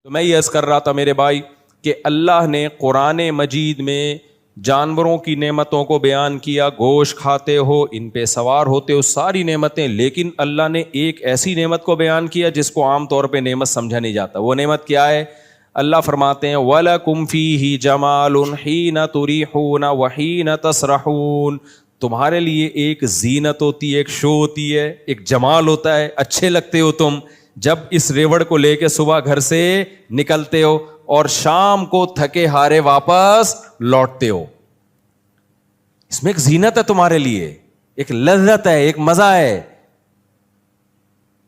تو میں یہ عرض کر رہا تھا میرے بھائی کہ اللہ نے قرآن مجید میں جانوروں کی نعمتوں کو بیان کیا، گوشت کھاتے ہو، ان پہ سوار ہوتے ہو، ساری نعمتیں، لیکن اللہ نے ایک ایسی نعمت کو بیان کیا جس کو عام طور پہ نعمت سمجھا نہیں جاتا۔ وہ نعمت کیا ہے؟ اللہ فرماتے ہیں وَلَكُمْ فِيهِ جَمَالٌ حِينَ تُرِيحُونَ وَحِينَ تَسْرَحُونَ، تمہارے لیے ایک زینت ہوتی ہے، ایک شو ہوتی ہے، ایک جمال ہوتا ہے، اچھے لگتے ہو تم جب اس ریوڑ کو لے کے صبح گھر سے نکلتے ہو اور شام کو تھکے ہارے واپس لوٹتے ہو۔ اس میں ایک زینت ہے تمہارے لیے، ایک لذت ہے، ایک مزہ ہے۔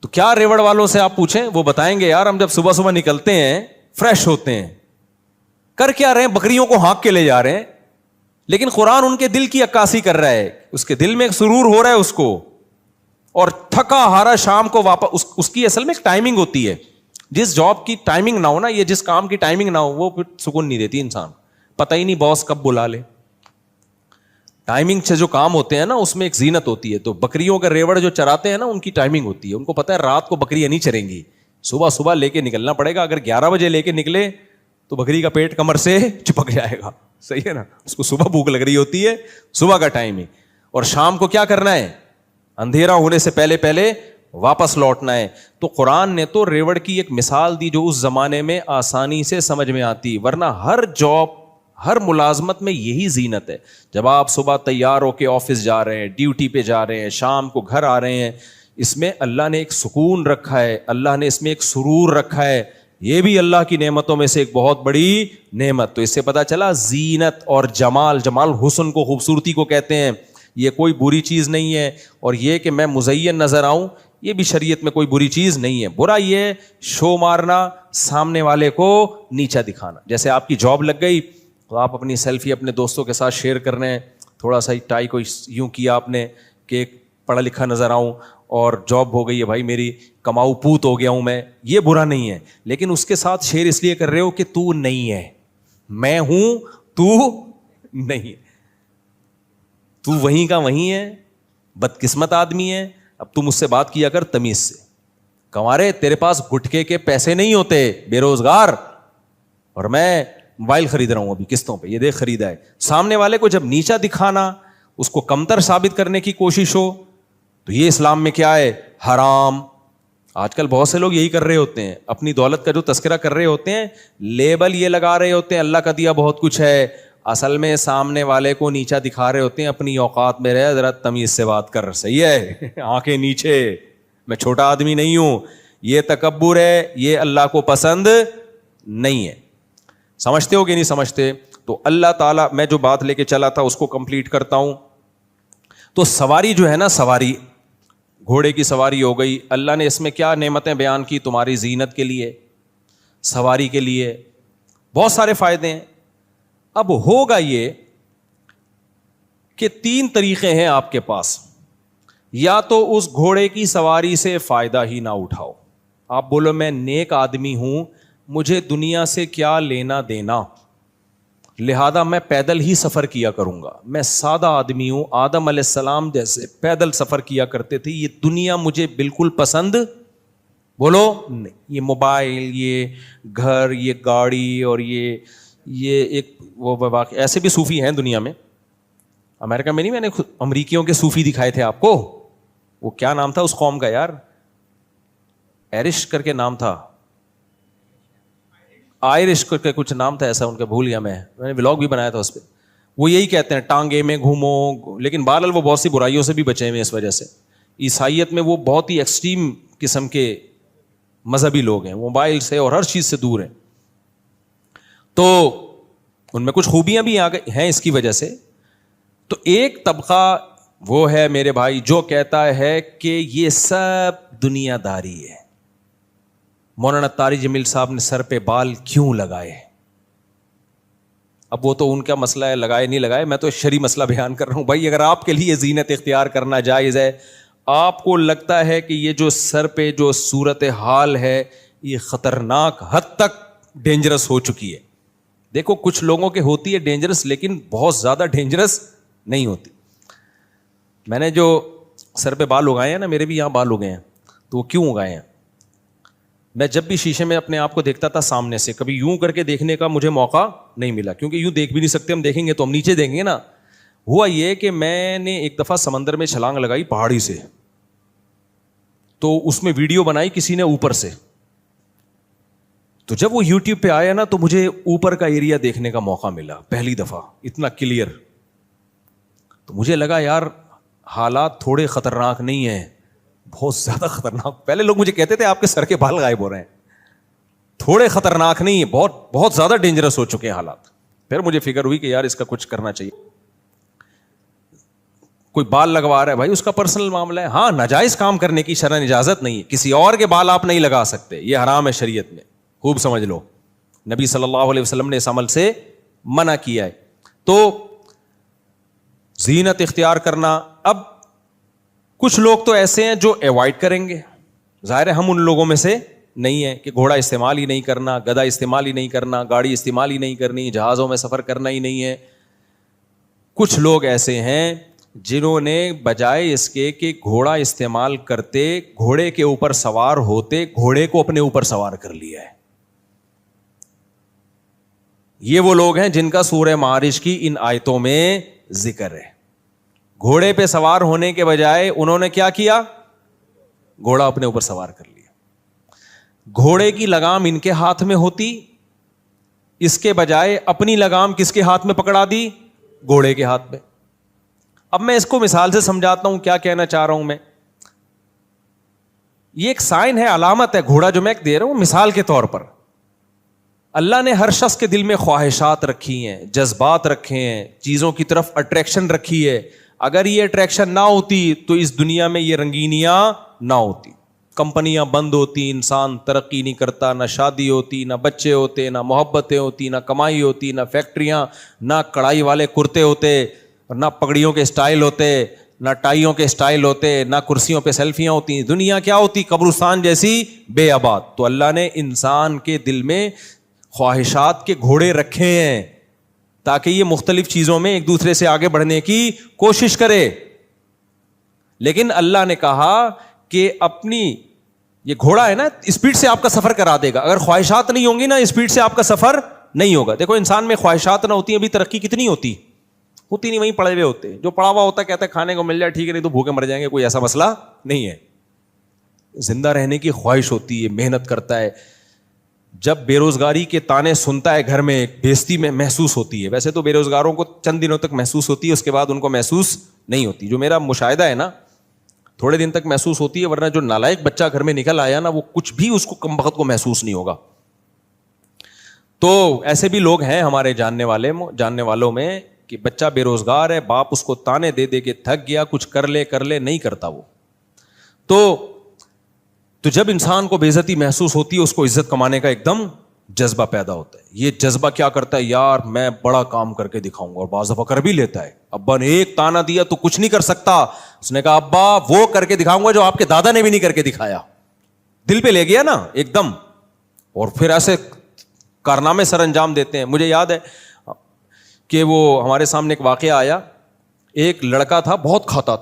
تو کیا ریوڑ والوں سے آپ پوچھیں، وہ بتائیں گے یار ہم جب صبح صبح نکلتے ہیں فریش ہوتے ہیں، کر کیا رہے ہیں؟ بکریوں کو ہانک کے لے جا رہے ہیں، لیکن قرآن ان کے دل کی عکاسی کر رہا ہے، اس کے دل میں ایک سرور ہو رہا ہے اس کو، اور تھکا ہارا شام کو واپس، اس کی اصل میں ایک ٹائمنگ ہوتی ہے، جس جاب کی ٹائمنگ نہ ہو نا، یہ جس کام کی ٹائمنگ نہ ہو، وہ پھر سکون نہیں دیتی انسان، پتہ ہی نہیں باس کب بلا لے۔ ٹائمنگ سے جو کام ہوتے ہیں نا اس میں ایک زینت ہوتی ہے۔ تو بکریوں کے ریوڑ جو چراتے ہیں نا ان کی ٹائمنگ ہوتی ہے، ان کو پتہ ہے رات کو بکریاں نہیں چریں گی، صبح صبح لے کے نکلنا پڑے گا۔ اگر 11 بجے لے کے نکلے تو بکری کا پیٹ کمر سے چپک جائے گا، صحیح ہے نا، اس کو صبح بھوک لگ رہی ہوتی ہے، صبح کا ٹائم ہے، اور شام کو کیا کرنا ہے؟ اندھیرا ہونے سے پہلے پہلے واپس لوٹنا ہے۔ تو قرآن نے تو ریوڑ کی ایک مثال دی جو اس زمانے میں آسانی سے سمجھ میں آتی، ورنہ ہر جاب، ہر ملازمت میں یہی زینت ہے۔ جب آپ صبح تیار ہو کے آفس جا رہے ہیں، ڈیوٹی پہ جا رہے ہیں، شام کو گھر آ رہے ہیں، اس میں اللہ نے ایک سکون رکھا ہے، اللہ نے اس میں ایک سرور رکھا ہے، یہ بھی اللہ کی نعمتوں میں سے ایک بہت بڑی نعمت۔ تو اس سے پتہ چلا زینت اور جمال، جمال حسن کو، خوبصورتی کو کہتے ہیں، یہ کوئی بری چیز نہیں ہے۔ اور یہ کہ میں مزین نظر آؤں، یہ بھی شریعت میں کوئی بری چیز نہیں ہے۔ برا یہ ہے شو مارنا، سامنے والے کو نیچا دکھانا۔ جیسے آپ کی جاب لگ گئی تو آپ اپنی سیلفی اپنے دوستوں کے ساتھ شیئر کر رہے ہیں، تھوڑا سا ٹائی کو یوں کیا آپ نے کہ پڑھا لکھا نظر آؤں، اور جاب ہو گئی ہے بھائی میری، کماؤ پوت ہو گیا ہوں میں، یہ برا نہیں ہے، لیکن اس کے ساتھ شیئر اس لیے کر رہے ہو کہ تو نہیں ہے، میں ہوں تو نہیں ہے، تو وہیں کا وہیں ہے، بدقسمت آدمی ہے۔ اب تو مجھ سے بات کیا کر تمیز سے، کنوارے تیرے پاس گٹکے کے پیسے نہیں ہوتے، بے روزگار، اور میں موبائل خرید رہا ہوں ابھی قسطوں پہ، یہ دیکھ خریدا ہے۔ سامنے والے کو جب نیچا دکھانا، اس کو کمتر ثابت کرنے کی کوشش ہو، تو یہ اسلام میں کیا ہے؟ حرام۔ آج کل بہت سے لوگ یہی کر رہے ہوتے ہیں، اپنی دولت کا جو تذکرہ کر رہے ہوتے ہیں، لیبل یہ لگا رہے ہوتے ہیں اللہ کا دیا بہت کچھ ہے، اصل میں سامنے والے کو نیچا دکھا رہے ہوتے ہیں۔ اپنی اوقات میں رہے، ذرا تمیز سے بات کر، صحیح ہے، آنکھیں نیچے، میں چھوٹا آدمی نہیں ہوں، یہ تکبر ہے، یہ اللہ کو پسند نہیں ہے۔ سمجھتے ہو کہ نہیں سمجھتے؟ تو اللہ تعالیٰ، میں جو بات لے کے چلا تھا اس کو کمپلیٹ کرتا ہوں۔ تو سواری جو ہے نا، سواری، گھوڑے کی سواری ہو گئی، اللہ نے اس میں کیا نعمتیں بیان کی؟ تمہاری زینت کے لیے، سواری کے لیے بہت سارے فائدے ہیں۔ اب ہوگا یہ کہ 3 طریقے ہیں آپ کے پاس، یا تو اس گھوڑے کی سواری سے فائدہ ہی نہ اٹھاؤ، آپ بولو میں نیک آدمی ہوں، مجھے دنیا سے کیا لینا دینا، لہذا میں پیدل ہی سفر کیا کروں گا، میں سادہ آدمی ہوں، آدم علیہ السلام جیسے پیدل سفر کیا کرتے تھے، یہ دنیا مجھے بالکل پسند، بولو نہیں، یہ موبائل، یہ گھر، یہ گاڑی، اور یہ ایک وہ واقع ایسے بھی صوفی ہیں دنیا میں، امریکہ میں نہیں، میں نے امریکیوں کے صوفی دکھائے تھے آپ کو، وہ کیا نام تھا اس قوم کا یار، ایرش کر کے نام تھا، آئرش کر کے کچھ نام تھا ایسا ان کا، بھول گیا میں نے ولاگ بھی بنایا تھا اس پہ۔ وہ یہی کہتے ہیں ٹانگے میں گھومو، لیکن بہرحال وہ بہت سی برائیوں سے بھی بچے ہوئے اس وجہ سے۔ عیسائیت میں وہ بہت ہی ایکسٹریم قسم کے مذہبی لوگ ہیں، موبائل سے اور ہر چیز سے دور ہیں، تو ان میں کچھ خوبیاں بھی ہیں اس کی وجہ سے۔ تو ایک طبقہ وہ ہے میرے بھائی جو کہتا ہے کہ یہ سب دنیا داری ہے، مولانا طارق جمیل صاحب نے سر پہ بال کیوں لگائے؟ اب وہ تو ان کا مسئلہ ہے، لگائے نہیں لگائے، میں تو شرعی مسئلہ بیان کر رہا ہوں۔ بھائی اگر آپ کے لیے زینت اختیار کرنا جائز ہے، آپ کو لگتا ہے کہ یہ جو سر پہ جو صورت حال ہے یہ خطرناک حد تک ڈینجرس ہو چکی ہے، دیکھو کچھ لوگوں کے ہوتی ہے ڈینجرس، لیکن بہت زیادہ ڈینجرس نہیں ہوتی۔ میں نے جو سر پہ بال اگائے ہیں نا، میرے بھی یہاں بال اگائے ہیں، تو وہ کیوں اگائے ہیں؟ میں جب بھی شیشے میں اپنے آپ کو دیکھتا تھا سامنے سے, کبھی یوں کر کے دیکھنے کا مجھے موقع نہیں ملا, کیونکہ یوں دیکھ بھی نہیں سکتے, ہم دیکھیں گے تو ہم نیچے دیکھیں گے نا. ہوا یہ کہ میں نے ایک دفعہ سمندر میں چھلانگ لگائی پہاڑی سے, تو اس میں ویڈیو بنائی کسی نے اوپر سے, تو جب وہ یوٹیوب پہ آیا نا تو مجھے اوپر کا ایریا دیکھنے کا موقع ملا پہلی دفعہ اتنا کلیئر. تو مجھے لگا یار حالات تھوڑے خطرناک نہیں ہیں, بہت زیادہ خطرناک. پہلے لوگ مجھے کہتے تھے آپ کے سر کے بال غائب ہو رہے ہیں, تھوڑے خطرناک نہیں ہے, بہت بہت زیادہ ڈینجرس ہو چکے ہیں حالات. پھر مجھے فکر ہوئی کہ یار اس کا کچھ کرنا چاہیے. کوئی بال لگوا رہا ہے بھائی اس کا پرسنل معاملہ ہے, ہاں ناجائز کام کرنے کی شرعاً اجازت نہیں ہے, کسی اور کے بال آپ نہیں لگا سکتے, یہ حرام ہے شریعت میں, خوب سمجھ لو. نبی صلی اللہ علیہ وسلم نے اس عمل سے منع کیا ہے. تو زینت اختیار کرنا, اب کچھ لوگ تو ایسے ہیں جو ایوائڈ کریں گے, ظاہر ہے ہم ان لوگوں میں سے نہیں ہیں کہ گھوڑا استعمال ہی نہیں کرنا, گدھا استعمال ہی نہیں کرنا, گاڑی استعمال ہی نہیں کرنی, جہازوں میں سفر کرنا ہی نہیں ہے. کچھ لوگ ایسے ہیں جنہوں نے بجائے اس کے کہ گھوڑا استعمال کرتے, گھوڑے کے اوپر سوار ہوتے, گھوڑے کو اپنے اوپر سوار کر لیا ہے. یہ وہ لوگ ہیں جن کا سورہ معارج کی ان آیتوں میں ذکر ہے. گھوڑے پہ سوار ہونے کے بجائے انہوں نے کیا کیا, گھوڑا اپنے اوپر سوار کر لیا. گھوڑے کی لگام ان کے ہاتھ میں ہوتی, اس کے بجائے اپنی لگام کس کے ہاتھ میں پکڑا دی, گھوڑے کے ہاتھ میں. اب میں اس کو مثال سے سمجھاتا ہوں کیا کہنا چاہ رہا ہوں میں. یہ ایک سائن ہے, علامت ہے, گھوڑا جو میں دے رہا ہوں مثال کے طور پر. اللہ نے ہر شخص کے دل میں خواہشات رکھی ہیں, جذبات رکھے ہیں, چیزوں کی طرف اٹریکشن رکھی ہے. اگر یہ اٹریکشن نہ ہوتی تو اس دنیا میں یہ رنگینیاں نہ ہوتی, کمپنیاں بند ہوتی, انسان ترقی نہیں کرتا, نہ شادی ہوتی, نہ بچے ہوتے, نہ محبتیں ہوتی, نہ کمائی ہوتی, نہ فیکٹریاں, نہ کڑھائی والے کرتے ہوتے, نہ پگڑیوں کے اسٹائل ہوتے, نہ ٹائیوں کے اسٹائل ہوتے, نہ کرسیوں پہ سیلفیاں ہوتی. دنیا کیا ہوتی, قبرستان جیسی بے آباد. تو اللہ نے انسان کے دل میں خواہشات کے گھوڑے رکھے ہیں تاکہ یہ مختلف چیزوں میں ایک دوسرے سے آگے بڑھنے کی کوشش کرے. لیکن اللہ نے کہا کہ اپنی یہ گھوڑا ہے نا, اسپیڈ سے آپ کا سفر کرا دے گا. اگر خواہشات نہیں ہوں گی نا, اسپیڈ سے آپ کا سفر نہیں ہوگا. دیکھو انسان میں خواہشات نہ ہوتی, ابھی ترقی کتنی ہوتی نہیں, وہیں پڑے ہوئے ہوتے. جو پڑا ہوا ہوتا کہتا ہے کھانے کو مل جائے ٹھیک ہے, نہیں تو بھوکے مر جائیں گے, کوئی ایسا مسئلہ نہیں ہے. زندہ رہنے کی خواہش ہوتی ہے, محنت کرتا ہے. جب بے روزگاری کے تانے سنتا ہے گھر میں, بےزتی میں محسوس ہوتی ہے. ویسے تو بے روزگاروں کو چند دنوں تک محسوس ہوتی ہے, اس کے بعد ان کو محسوس نہیں ہوتی. جو میرا مشاہدہ ہے نا, تھوڑے دن تک محسوس ہوتی ہے, ورنہ جو نالائق بچہ گھر میں نکل آیا نا, وہ کچھ بھی اس کو کم وقت کو محسوس نہیں ہوگا. تو ایسے بھی لوگ ہیں ہمارے جاننے والوں میں کہ بچہ بے روزگار ہے, باپ اس کو تانے دے دے کے تھک گیا, کچھ کر لے نہیں کرتا وہ. تو جب انسان کو بے عزتی محسوس ہوتی ہے, اس کو عزت کمانے کا ایک دم جذبہ پیدا ہوتا ہے. یہ جذبہ کیا کرتا ہے, یار میں بڑا کام کر کے دکھاؤں گا, اور بعض دفعہ کر بھی لیتا ہے. ابا نے ایک تانا دیا تو کچھ نہیں کر سکتا, اس نے کہا ابا وہ کر کے دکھاؤں گا جو آپ کے دادا نے بھی نہیں کر کے دکھایا. دل پہ لے گیا نا ایک دم, اور پھر ایسے کارنامے سر انجام دیتے ہیں. مجھے یاد ہے کہ وہ ہمارے سامنے ایک واقعہ آیا. ایک لڑکا تھا, بہت کھاتا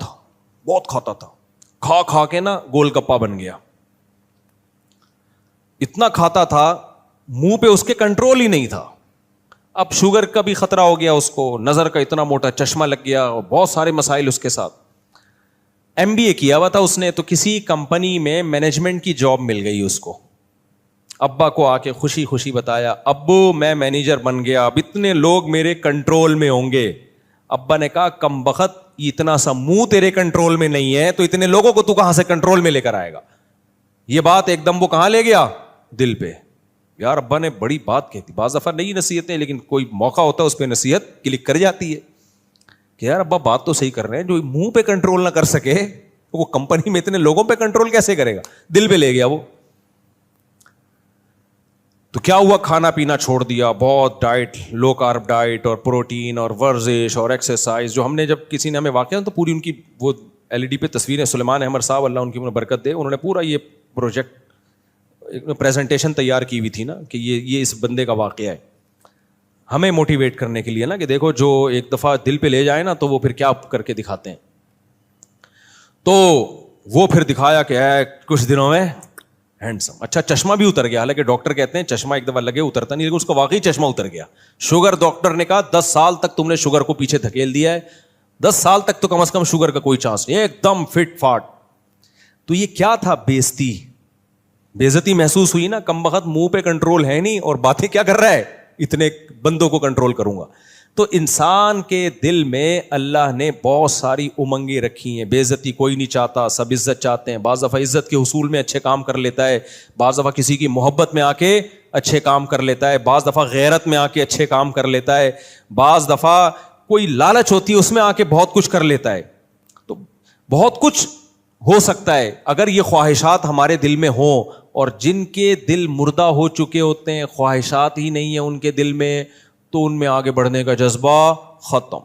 تھا, کھا کے نا گول گپا بن گیا. اتنا کھاتا تھا, منہ پہ اس کے کنٹرول ہی نہیں تھا. اب شوگر کا بھی خطرہ ہو گیا اس کو, نظر کا اتنا موٹا چشمہ لگ گیا, اور بہت سارے مسائل اس کے ساتھ. MBA کیا ہوا تھا اس نے, تو کسی کمپنی میں مینجمنٹ کی جاب مل گئی اس کو. ابا کو آ کے خوشی بتایا, ابو میں مینیجر بن گیا, اب اتنے لوگ میرے کنٹرول میں ہوں گے. ابا نے کہا کم بخت, اتنا سا منہ تیرے کنٹرول میں نہیں ہے تو اتنے لوگوں کو تو کہاں سے کنٹرول میں لے کر آئے گا. یہ بات ایک دم وہ کہاں لے گیا, دل پہ. یار ابا نے بڑی بات کہتی. بعض دفعہ نئی نصیحتیں, لیکن کوئی موقع ہوتا ہے اس پہ نصیحت کلک کر جاتی ہے کہ یار ابا بات تو صحیح کر رہے ہیں, جو منہ پہ کنٹرول نہ کر سکے وہ کمپنی میں اتنے لوگوں پہ کنٹرول کیسے کرے گا. دل پہ لے گیا وہ. تو کیا ہوا, کھانا پینا چھوڑ دیا, بہت ڈائٹ, لو کارب ڈائٹ, اور پروٹین, اور ورزش, اور ایکسرسائز. جو ہم نے جب کسی نے ہمیں واقعہ تو پوری ان کی وہ LED پہ تصویریں, سلیمان احمد صاحب اللہ ان کی برکت دے, انہوں نے پورا یہ پروجیکٹ پریزنٹیشن تیار کی ہوئی تھی نا کہ یہ اس بندے کا واقعہ ہے, ہمیں موٹیویٹ کرنے کے لیے نا, کہ دیکھو جو ایک دفعہ دل پہ لے جائے نا تو وہ پھر کیا کر کے دکھاتے ہیں. تو وہ پھر دکھایا کہ کچھ دنوں میں ہینڈسم. اچھا چشمہ بھی اتر گیا, حالانکہ ڈاکٹر کہتے ہیں چشمہ ایک دفعہ لگے اترتا نہیں, لیکن اس کا واقعی چشمہ اتر گیا. شوگر, ڈاکٹر نے کہا 10 سال تک تم نے شوگر کو پیچھے دھکیل دیا ہے, 10 سال تک تو کم از کم شوگر کا کوئی چانس نہیں, ایک دم فٹ فاٹ. تو یہ کیا تھا؟ بےعزتی محسوس ہوئی نا, کم بخت منہ پہ کنٹرول ہے نہیں اور باتیں کیا کر رہا ہے, اتنے بندوں کو کنٹرول کروں گا. تو انسان کے دل میں اللہ نے بہت ساری امنگیں رکھی ہیں. بے عزتی کوئی نہیں چاہتا, سب عزت چاہتے ہیں. بعض دفعہ عزت کے حصول میں اچھے کام کر لیتا ہے, بعض دفعہ کسی کی محبت میں آ کے اچھے کام کر لیتا ہے, بعض دفعہ غیرت میں آ کے اچھے کام کر لیتا ہے, بعض دفعہ کوئی لالچ ہوتی ہے اس میں آ کے بہت کچھ کر لیتا ہے. تو بہت کچھ ہو سکتا ہے اگر یہ خواہشات ہمارے دل میں ہوں, اور جن کے دل مردہ ہو چکے ہوتے ہیں, خواہشات ہی نہیں ہیں ان کے دل میں, تو ان میں آگے بڑھنے کا جذبہ ختم,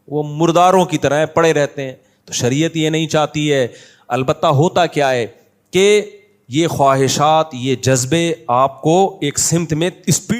وہ مرداروں کی طرح پڑے رہتے ہیں. تو شریعت یہ نہیں چاہتی ہے. البتہ ہوتا کیا ہے کہ یہ خواہشات, یہ جذبے آپ کو ایک سمت میں اسپیڈ